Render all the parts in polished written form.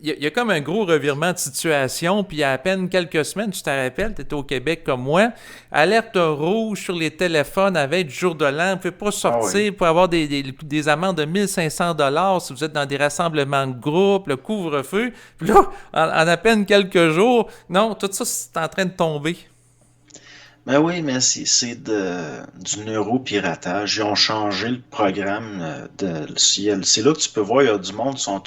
il y a comme un gros revirement de situation, puis il y a à peine quelques semaines, tu te rappelles, tu étais au Québec comme moi, alerte rouge sur les téléphones à veille du jour de l'an, vous ne pouvez pas Ah oui. sortir pour avoir des amendes de 1 500 $ si vous êtes dans des rassemblements de groupe, le couvre-feu. Puis là, en à peine quelques jours, non, tout ça, c'est en train de tomber. Ben oui, mais du neuropiratage. Ils ont changé le programme de ciel. C'est là que tu peux voir, il y a du monde qui sont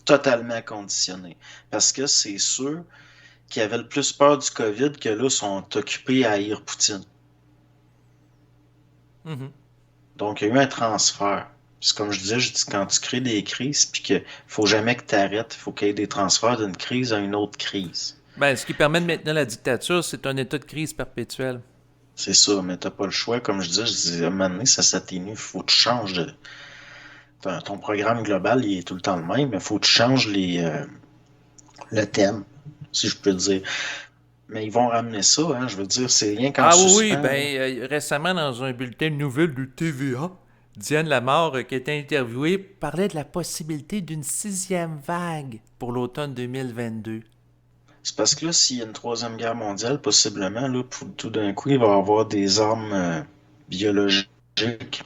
totalement conditionnés. Parce que c'est ceux qui avaient le plus peur du COVID que là sont occupés à haïr Poutine. Mhm. Donc, il y a eu un transfert. C'est comme je dis, quand tu crées des crises, puis que faut jamais que tu arrêtes, il faut qu'il y ait des transferts d'une crise à une autre crise. Ben, ce qui permet de maintenir la dictature, c'est un état de crise perpétuel. C'est ça, mais t'as pas le choix. Comme je dis, à un moment donné, ça s'atténue. Faut que tu changes de. Ton programme global, il est tout le temps le même, mais faut que tu changes le thème, si je peux dire. Mais ils vont ramener ça, hein. Je veux dire, c'est rien qu'en Ah oui, oui, suspens, là. ben récemment dans un bulletin de nouvelles du TVA, Diane Lamar, qui était interviewée, parlait de la possibilité d'une sixième vague pour l'automne 2022. C'est parce que là, s'il y a une troisième guerre mondiale, possiblement, là, tout d'un coup, il va y avoir des armes biologiques.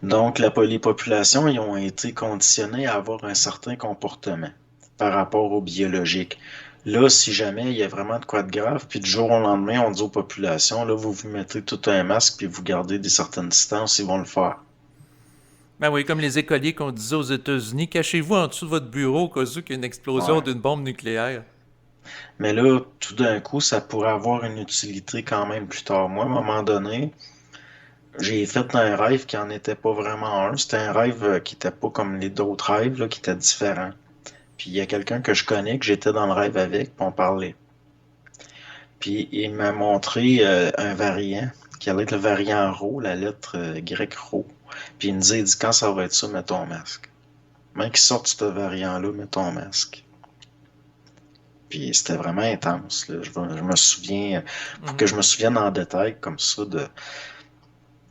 Donc, les populations, ils ont été conditionnées à avoir un certain comportement par rapport au biologique. Là, si jamais il y a vraiment de quoi de grave, puis du jour au lendemain, on dit aux populations, là, vous vous mettez tout un masque, puis vous gardez des certaines distances, ils vont le faire. Ben oui, comme les écoliers qu'on disait aux États-Unis, cachez-vous en dessous de votre bureau au cas où il y a une explosion Ouais. d'une bombe nucléaire. Mais là, tout d'un coup, ça pourrait avoir une utilité quand même plus tard. Moi, à un moment donné, j'ai fait un rêve qui en était pas vraiment un. C'était un rêve qui était pas comme les d'autres rêves, là, qui était différent. Puis il y a quelqu'un que je connais, que j'étais dans le rêve avec, puis on parlait. Puis il m'a montré un variant, qui allait être le variant rho, la lettre grecque rho. Puis il me disait, il dit, quand ça va être ça, mets ton masque. Même qu'il sorte ce variant-là, mets ton masque. Puis c'était vraiment intense, là. Je me souviens, pour que Mhm. je me souvienne en détail comme ça